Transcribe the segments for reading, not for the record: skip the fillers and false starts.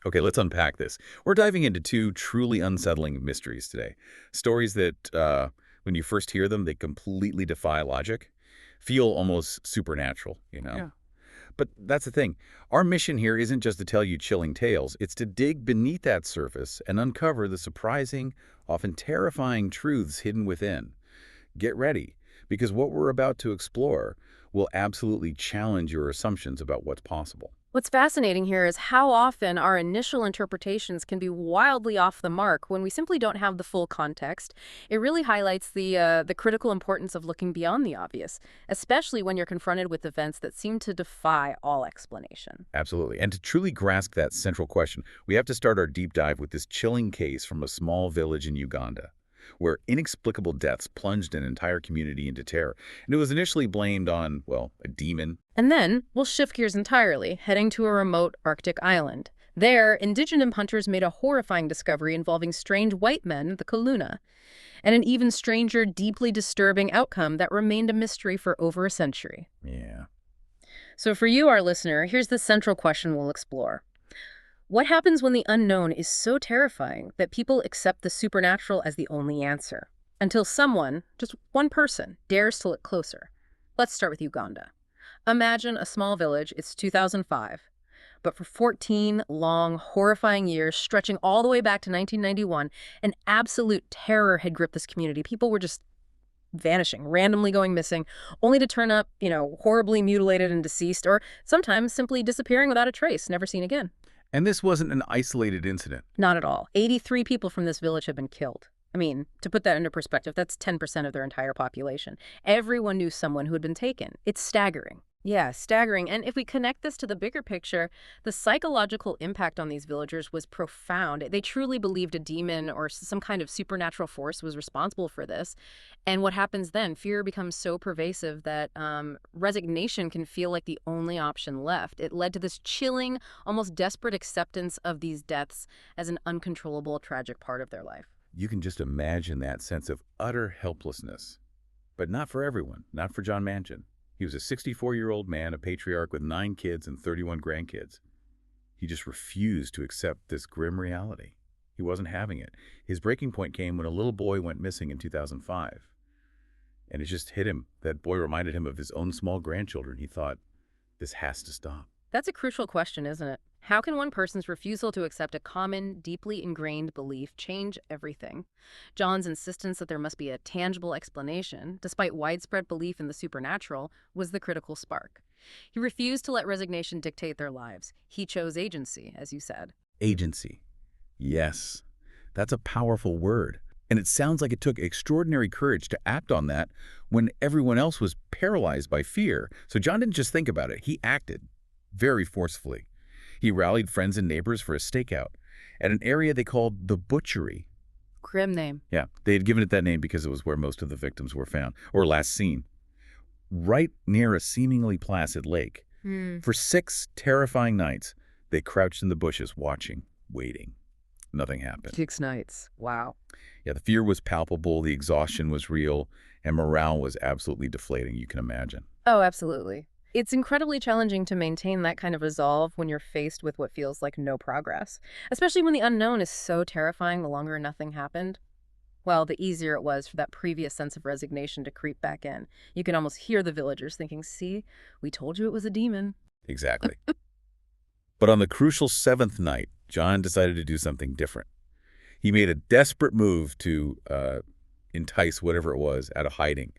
Okay, let's unpack this. We're diving into two truly unsettling mysteries today. Stories that, when you first hear them, they completely defy logic, feel almost supernatural. Yeah. But that's the thing. Our mission here isn't just to tell you chilling tales, it's to dig beneath that surface and uncover the surprising, often terrifying truths hidden within. Get ready, because what we're about to explore will absolutely challenge your assumptions about what's possible. What's fascinating here is how often our initial interpretations can be wildly off the mark when we simply don't have the full context. It really highlights the critical importance of looking beyond the obvious, especially when you're confronted with events that seem to defy all explanation. Absolutely. And to truly grasp that central question, we have to start our deep dive with this chilling case from a small village in Uganda, where inexplicable deaths plunged an entire community into terror. And it was initially blamed on, well, a demon. And then we'll shift gears entirely, heading to a remote Arctic island. There, indigenous hunters made a horrifying discovery involving strange white men, the Kaluna, and an even stranger, deeply disturbing outcome that remained a mystery for over a century. Yeah. So for you, our listener, here's the central question we'll explore. What happens when the unknown is so terrifying that people accept the supernatural as the only answer? Until someone, just one person, dares to look closer. Let's start with Uganda. Imagine a small village, it's 2005. But for 14 long, horrifying years, stretching all the way back to 1991, an absolute terror had gripped this community. People were just vanishing, randomly going missing, only to turn up, horribly mutilated and deceased, or sometimes simply disappearing without a trace, never seen again. And this wasn't an isolated incident. Not at all. 83 people from this village have been killed. I mean, to put that into perspective, that's 10% of their entire population. Everyone knew someone who had been taken. It's staggering. Yeah, staggering. And if we connect this to the bigger picture, the psychological impact on these villagers was profound. They truly believed a demon or some kind of supernatural force was responsible for this. And what happens then? Fear becomes so pervasive that resignation can feel like the only option left. It led to this chilling, almost desperate acceptance of these deaths as an uncontrollable, tragic part of their life. You can just imagine that sense of utter helplessness. But not for everyone, not for John Manchin. He was a 64-year-old man, a patriarch with 9 kids and 31 grandkids. He just refused to accept this grim reality. He wasn't having it. His breaking point came when a little boy went missing in 2005. And it just hit him. That boy reminded him of his own small grandchildren. He thought, this has to stop. That's a crucial question, isn't it? How can one person's refusal to accept a common, deeply ingrained belief change everything? John's insistence that there must be a tangible explanation, despite widespread belief in the supernatural, was the critical spark. He refused to let resignation dictate their lives. He chose agency, as you said. Agency. Yes, that's a powerful word. And it sounds like it took extraordinary courage to act on that when everyone else was paralyzed by fear. So John didn't just think about it, he acted very forcefully. He rallied friends and neighbors for a stakeout at an area they called the butchery. Grim name. Yeah, they had given it that name because it was where most of the victims were found, or last seen, right near a seemingly placid lake. For 6 terrifying nights, they crouched in the bushes, watching, waiting. Nothing happened. 6 nights. Wow. Yeah, the fear was palpable, the exhaustion was real, and morale was absolutely deflating, you can imagine. Oh, absolutely. It's incredibly challenging to maintain that kind of resolve when you're faced with what feels like no progress, especially when the unknown is so terrifying the longer nothing happened. Well, the easier it was for that previous sense of resignation to creep back in. You can almost hear the villagers thinking, see, we told you it was a demon. Exactly. But on the crucial 7th night, John decided to do something different. He made a desperate move to entice whatever it was out of hiding.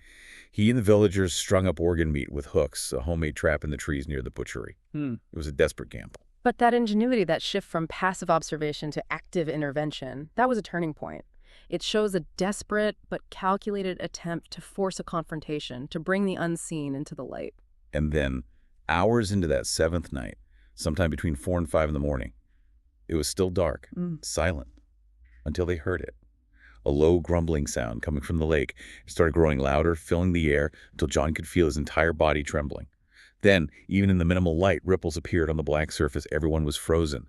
He and the villagers strung up organ meat with hooks, a homemade trap in the trees near the butchery. It was a desperate gamble. But that ingenuity, that shift from passive observation to active intervention, that was a turning point. It shows a desperate but calculated attempt to force a confrontation, to bring the unseen into the light. And then, hours into that 7th night, sometime between 4 and 5 in the morning, it was still dark, silent, until they heard it. A low grumbling sound coming from the lake. It started growing louder, filling the air, until John could feel his entire body trembling. Then, even in the minimal light, ripples appeared on the black surface. Everyone was frozen.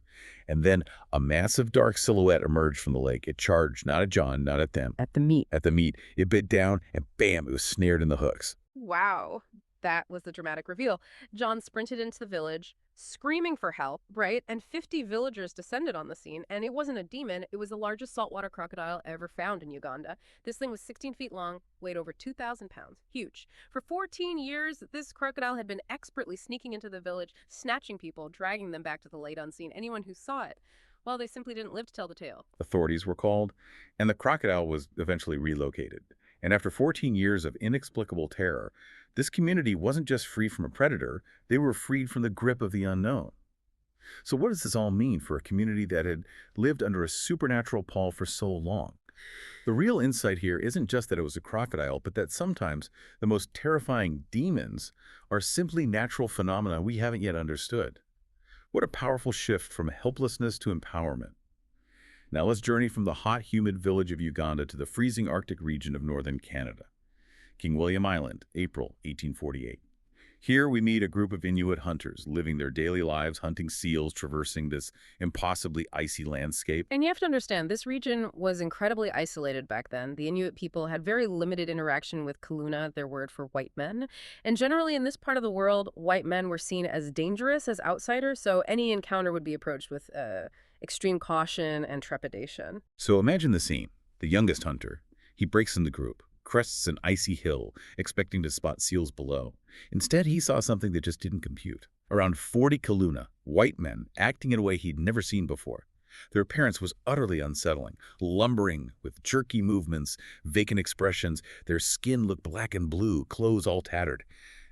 And then a massive dark silhouette emerged from the lake. It charged, not at John, not at them. At the meat. At the meat. It bit down, and bam, it was snared in the hooks. Wow. That was the dramatic reveal. John sprinted into the village, screaming for help, right? And 50 villagers descended on the scene, and it wasn't a demon, it was the largest saltwater crocodile ever found in Uganda. This thing was 16 feet long, weighed over 2,000 pounds. Huge. For 14 years, this crocodile had been expertly sneaking into the village, snatching people, dragging them back to the lake unseen. Anyone who saw it, well, they simply didn't live to tell the tale. Authorities were called, and the crocodile was eventually relocated. And after 14 years of inexplicable terror, this community wasn't just free from a predator, they were freed from the grip of the unknown. So what does this all mean for a community that had lived under a supernatural pall for so long? The real insight here isn't just that it was a crocodile, but that sometimes the most terrifying demons are simply natural phenomena we haven't yet understood. What a powerful shift from helplessness to empowerment. Now let's journey from the hot, humid village of Uganda to the freezing Arctic region of northern Canada. King William Island, April 1848. Here we meet a group of Inuit hunters living their daily lives hunting seals, traversing this impossibly icy landscape. And you have to understand, this region was incredibly isolated back then. The Inuit people had very limited interaction with Kaluna, their word for white men. And generally in this part of the world, white men were seen as dangerous, as outsiders, so any encounter would be approached with extreme caution and trepidation. So imagine the scene. The youngest hunter, he breaks in the group, crests an icy hill, expecting to spot seals below. Instead, he saw something that just didn't compute. Around 40 Kaluna, white men, acting in a way he'd never seen before. Their appearance was utterly unsettling, lumbering with jerky movements, vacant expressions. Their skin looked black and blue, clothes all tattered.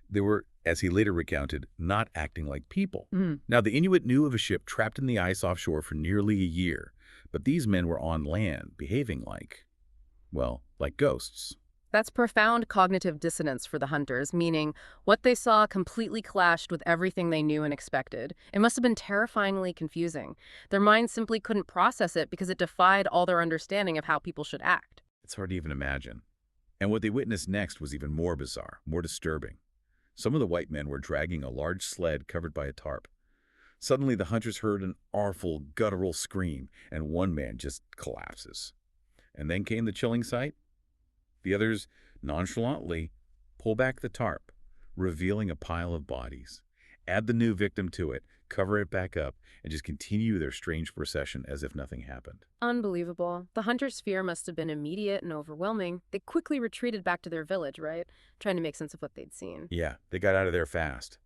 They were, as he later recounted, not acting like people. Now, the Inuit knew of a ship trapped in the ice offshore for nearly a year, but these men were on land, behaving like, well, like ghosts. That's profound cognitive dissonance for the hunters, meaning what they saw completely clashed with everything they knew and expected. It must have been terrifyingly confusing. Their minds simply couldn't process it because it defied all their understanding of how people should act. It's hard to even imagine. And what they witnessed next was even more bizarre, more disturbing. Some of the white men were dragging a large sled covered by a tarp. Suddenly, the hunters heard an awful, guttural scream, and one man just collapses. And then came the chilling sight. The others nonchalantly pull back the tarp, revealing a pile of bodies. Add the new victim to it, cover it back up, and just continue their strange procession as if nothing happened. Unbelievable. The hunters' fear must have been immediate and overwhelming. They quickly retreated back to their village, right? Trying to make sense of what they'd seen. Yeah, they got out of there fast.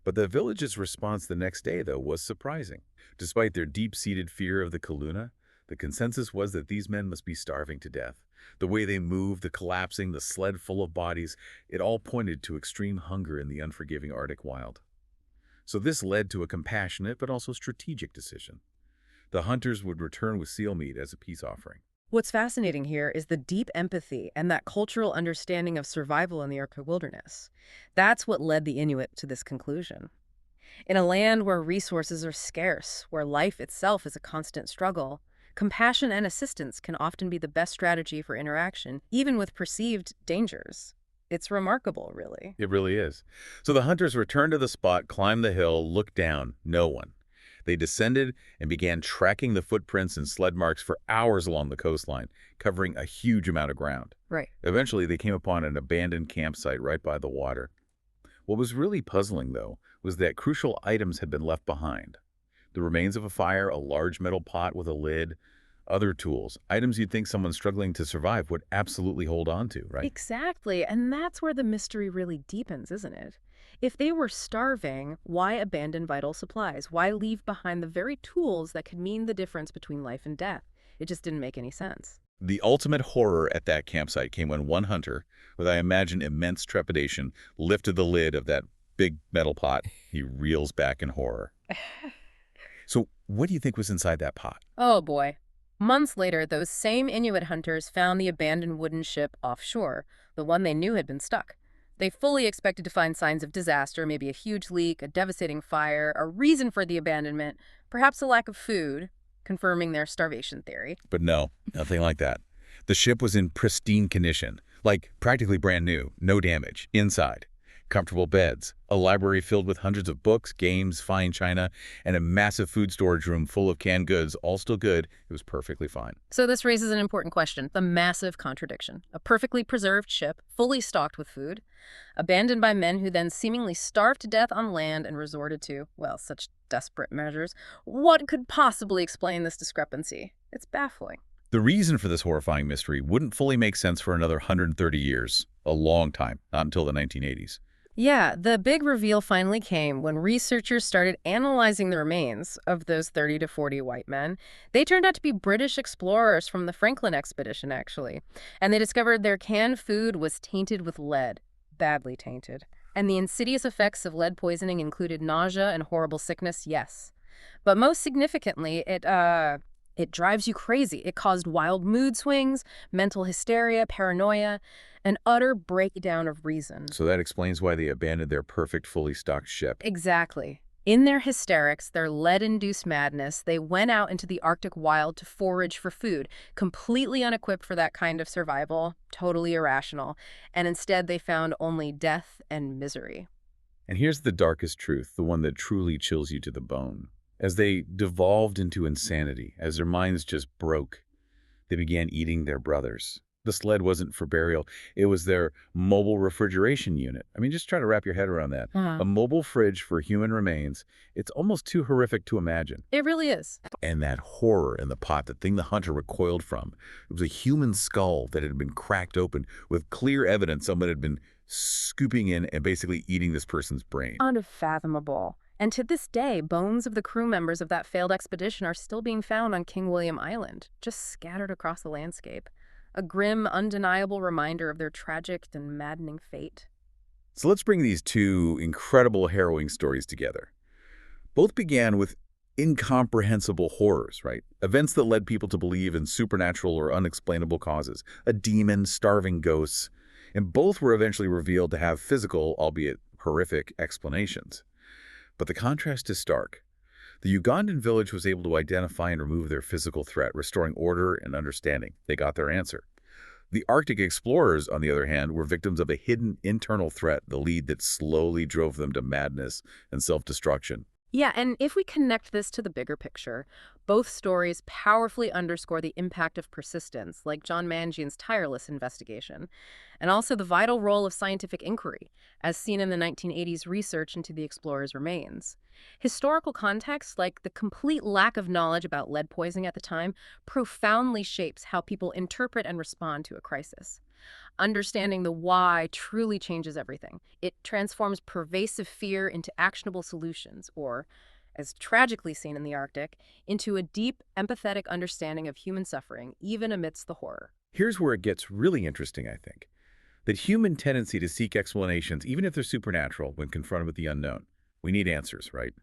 But the village's response the next day, though, was surprising. Despite their deep-seated fear of the Kaluna, the consensus was that these men must be starving to death. The way they moved, the collapsing, the sled full of bodies, it all pointed to extreme hunger in the unforgiving Arctic wild. So this led to a compassionate but also strategic decision. The hunters would return with seal meat as a peace offering. What's fascinating here is the deep empathy and that cultural understanding of survival in the Arctic wilderness. That's what led the Inuit to this conclusion. In a land where resources are scarce, where life itself is a constant struggle, compassion and assistance can often be the best strategy for interaction, even with perceived dangers. It's remarkable, really. It really is. So the hunters returned to the spot, climbed the hill, looked down. No one. They descended and began tracking the footprints and sled marks for hours along the coastline, covering a huge amount of ground. Right. Eventually, they came upon an abandoned campsite right by the water. What was really puzzling, though, was that crucial items had been left behind. The remains of a fire, a large metal pot with a lid, other tools, items you'd think someone struggling to survive would absolutely hold on to, right? Exactly, and that's where the mystery really deepens, isn't it? If they were starving, why abandon vital supplies? Why leave behind the very tools that could mean the difference between life and death? It just didn't make any sense. The ultimate horror at that campsite came when one hunter, with I imagine immense trepidation, lifted the lid of that big metal pot. He reels back in horror. So what do you think was inside that pot? Oh boy. Months later, those same Inuit hunters found the abandoned wooden ship offshore, the one they knew had been stuck. They fully expected to find signs of disaster, maybe a huge leak, a devastating fire, a reason for the abandonment, perhaps a lack of food, confirming their starvation theory. But no, nothing like that. The ship was in pristine condition, like practically brand new, no damage, inside. Comfortable beds, a library filled with hundreds of books, games, fine china, and a massive food storage room full of canned goods, all still good. It was perfectly fine. So this raises an important question, the massive contradiction. A perfectly preserved ship, fully stocked with food, abandoned by men who then seemingly starved to death on land and resorted to, well, such desperate measures. What could possibly explain this discrepancy? It's baffling. The reason for this horrifying mystery wouldn't fully make sense for another 130 years, a long time, not until the 1980s. Yeah, the big reveal finally came when researchers started analyzing the remains of those 30 to 40 white men. They turned out to be British explorers from the Franklin expedition, actually. And they discovered their canned food was tainted with lead, badly tainted. And the insidious effects of lead poisoning included nausea and horrible sickness, yes. But most significantly, it drives you crazy. It caused wild mood swings, mental hysteria, paranoia, an utter breakdown of reason. So that explains why they abandoned their perfect, fully stocked ship. Exactly. In their hysterics, their lead-induced madness, they went out into the Arctic wild to forage for food, completely unequipped for that kind of survival, totally irrational, and instead they found only death and misery. And here's the darkest truth, the one that truly chills you to the bone. As they devolved into insanity, as their minds just broke, they began eating their brothers. The sled wasn't for burial. It was their mobile refrigeration unit. I mean, just try to wrap your head around that. A mobile fridge for human remains. It's almost too horrific to imagine. It really is. And that horror in the pot, the thing the hunter recoiled from, it was a human skull that had been cracked open with clear evidence someone had been scooping in and basically eating this person's brain. Unfathomable. And to this day, bones of the crew members of that failed expedition are still being found on King William Island, just scattered across the landscape. A grim, undeniable reminder of their tragic and maddening fate. So let's bring these two incredible, harrowing stories together. Both began with incomprehensible horrors, right? Events that led people to believe in supernatural or unexplainable causes, a demon, starving ghosts, and both were eventually revealed to have physical, albeit horrific, explanations. But the contrast is stark. The Ugandan village was able to identify and remove their physical threat, restoring order and understanding. They got their answer. The Arctic explorers, on the other hand, were victims of a hidden internal threat, the lead that slowly drove them to madness and self-destruction. Yeah, and if we connect this to the bigger picture, both stories powerfully underscore the impact of persistence, like John Mangian's tireless investigation, and also the vital role of scientific inquiry, as seen in the 1980s research into the explorers' remains. Historical context, like the complete lack of knowledge about lead poisoning at the time, profoundly shapes how people interpret and respond to a crisis. Understanding the why truly changes everything. It transforms pervasive fear into actionable solutions, or, as tragically seen in the Arctic, into a deep, empathetic understanding of human suffering, even amidst the horror. Here's where it gets really interesting, I think. That human tendency to seek explanations, even if they're supernatural, when confronted with the unknown. We need answers, right?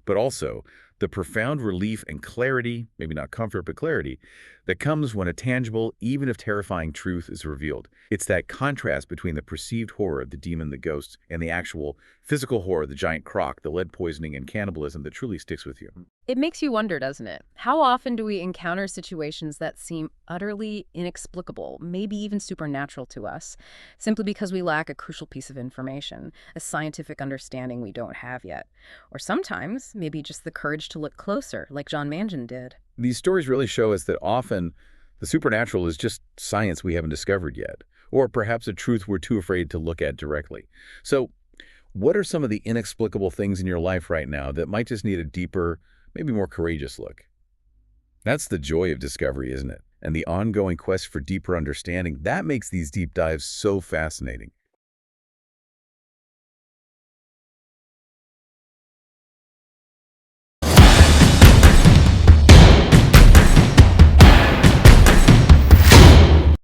But also the profound relief and clarity, maybe not comfort, but clarity, that comes when a tangible, even if terrifying, truth is revealed. It's that contrast between the perceived horror, the demon, the ghost, and the actual physical horror, the giant croc, the lead poisoning, and cannibalism that truly sticks with you. It makes you wonder, doesn't it? How often do we encounter situations that seem utterly inexplicable, maybe even supernatural to us, simply because we lack a crucial piece of information, a scientific understanding we don't have yet? Or sometimes, maybe just the courage to look closer, like John Mangian did. These stories really show us that often the supernatural is just science we haven't discovered yet, or perhaps a truth we're too afraid to look at directly. So, what are some of the inexplicable things in your life right now that might just need a deeper, maybe more courageous look? That's the joy of discovery, isn't it? And the ongoing quest for deeper understanding, that makes these deep dives so fascinating.